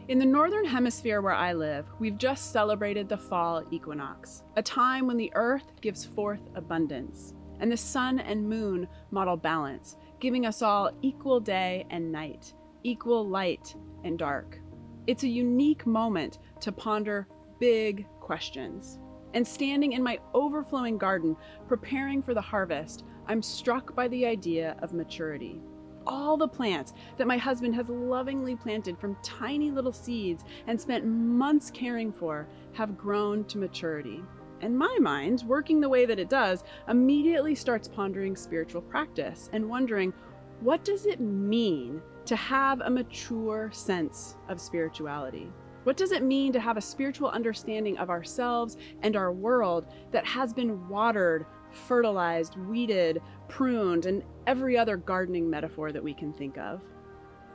In the northern hemisphere where I live, we've just celebrated the fall equinox, a time when the earth gives forth abundance, and the sun and moon model balance, giving us all equal day and night, equal light and dark. It's a unique moment to ponder big questions. And standing in my overflowing garden, preparing for the harvest, I'm struck by the idea of maturity. All the plants that my husband has lovingly planted from tiny little seeds and spent months caring for have grown to maturity. And my mind, working the way that it does, immediately starts pondering spiritual practice and wondering, what does it mean to have a mature sense of spirituality? What does it mean to have a spiritual understanding of ourselves and our world that has been watered, fertilized, weeded, pruned, and every other gardening metaphor that we can think of?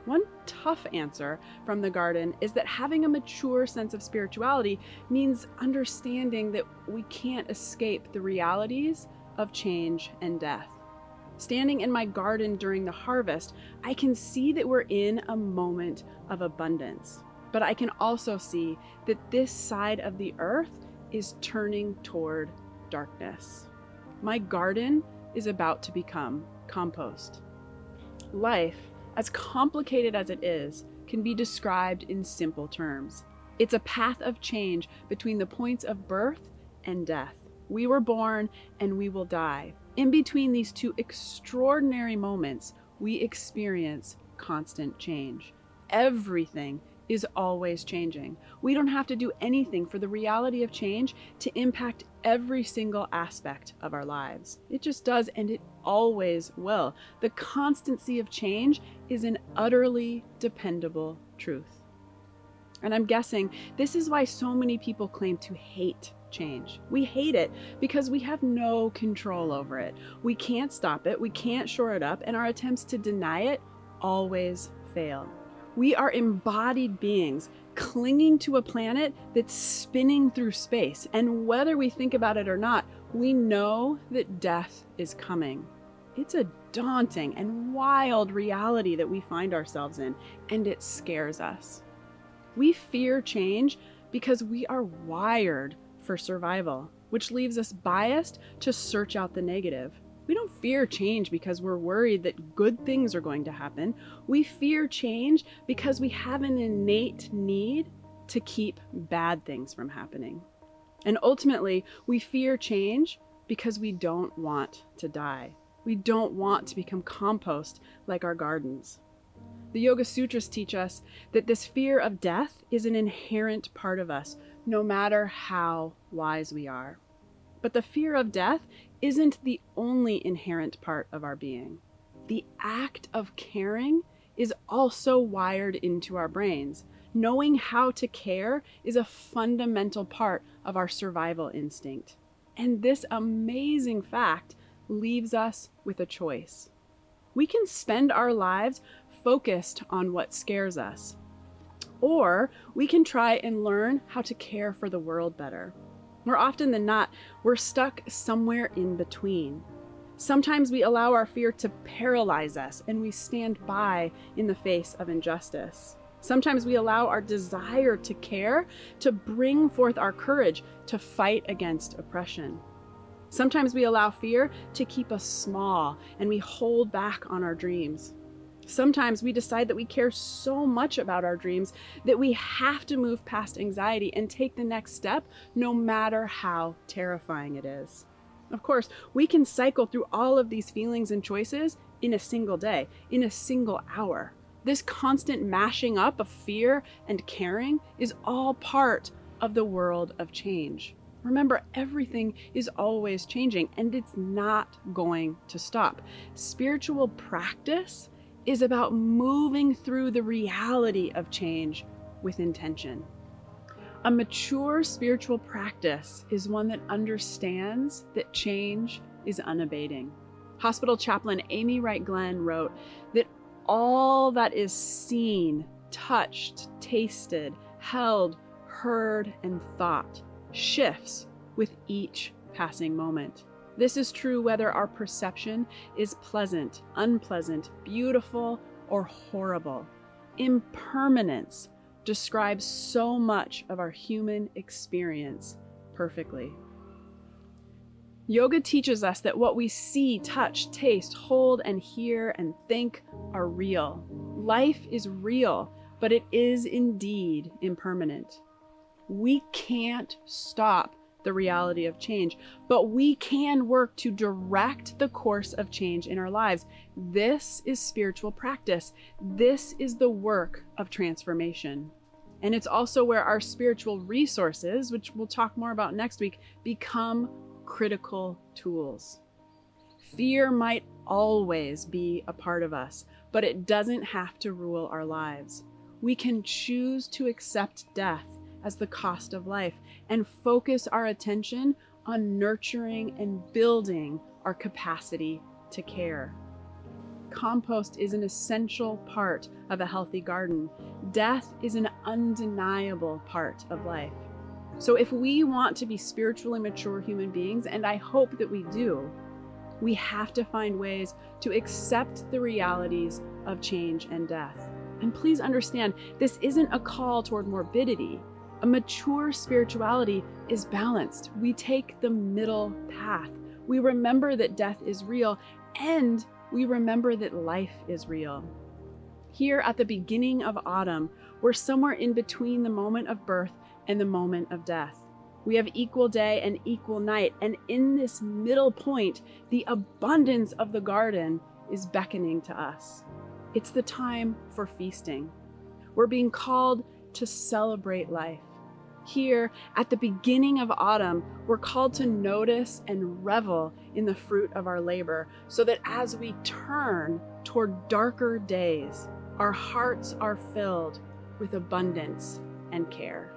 One tough answer from the garden is that having a mature sense of spirituality means understanding that we can't escape the realities of change and death. Standing in my garden during the harvest, I can see that we're in a moment of abundance. But I can also see that this side of the earth is turning toward darkness. My garden is about to become compost. Life, as complicated as it is, can be described in simple terms. It's a path of change between the points of birth and death. We were born and we will die. In between these two extraordinary moments, we experience constant change. Everything is always changing. We don't have to do anything for the reality of change to impact every single aspect of our lives. It just does, and it always will. The constancy of change is an utterly dependable truth. And I'm guessing this is why so many people claim to hate change. We hate it because we have no control over it. We can't stop it, we can't shore it up, and our attempts to deny it always fail. We are embodied beings clinging to a planet that's spinning through space. And whether we think about it or not, we know that death is coming. It's a daunting and wild reality that we find ourselves in, and it scares us. We fear change because we are wired for survival, which leaves us biased to search out the negative. We don't fear change because we're worried that good things are going to happen. We fear change because we have an innate need to keep bad things from happening. And ultimately, we fear change because we don't want to die. We don't want to become compost like our gardens. The Yoga Sutras teach us that this fear of death is an inherent part of us, no matter how wise we are. But the fear of death isn't the only inherent part of our being. The act of caring is also wired into our brains. Knowing how to care is a fundamental part of our survival instinct. And this amazing fact leaves us with a choice. We can spend our lives focused on what scares us, or we can try and learn how to care for the world better. More often than not, we're stuck somewhere in between. Sometimes we allow our fear to paralyze us and we stand by in the face of injustice. Sometimes we allow our desire to care to bring forth our courage to fight against oppression. Sometimes we allow fear to keep us small and we hold back on our dreams. Sometimes we decide that we care so much about our dreams that we have to move past anxiety and take the next step, no matter how terrifying it is. Of course, we can cycle through all of these feelings and choices in a single day, in a single hour. This constant mashing up of fear and caring is all part of the world of change. Remember, everything is always changing, and it's not going to stop. Spiritual practice is about moving through the reality of change with intention. A mature spiritual practice is one that understands that change is unabating. Hospital chaplain Amy Wright Glenn wrote that all that is seen, touched, tasted, held, heard, and thought shifts with each passing moment. This is true whether our perception is pleasant, unpleasant, beautiful, or horrible. Impermanence describes so much of our human experience perfectly. Yoga teaches us that what we see, touch, taste, hold, and hear and think are real. Life is real, but it is indeed impermanent. We can't stop the reality of change, but we can work to direct the course of change in our lives. This is spiritual practice. This is the work of transformation. And it's also where our spiritual resources, which we'll talk more about next week, become critical tools. Fear might always be a part of us, but it doesn't have to rule our lives. We can choose to accept death as the cost of life and focus our attention on nurturing and building our capacity to care. Compost is an essential part of a healthy garden. Death is an undeniable part of life. So if we want to be spiritually mature human beings, and I hope that we do, we have to find ways to accept the realities of change and death. And please understand, this isn't a call toward morbidity. A mature spirituality is balanced. We take the middle path. We remember that death is real, and we remember that life is real. Here at the beginning of autumn, we're somewhere in between the moment of birth and the moment of death. We have equal day and equal night, and in this middle point, the abundance of the garden is beckoning to us. It's the time for feasting. We're being called to celebrate life. Here, at the beginning of autumn, we're called to notice and revel in the fruit of our labor, so that as we turn toward darker days, our hearts are filled with abundance and care.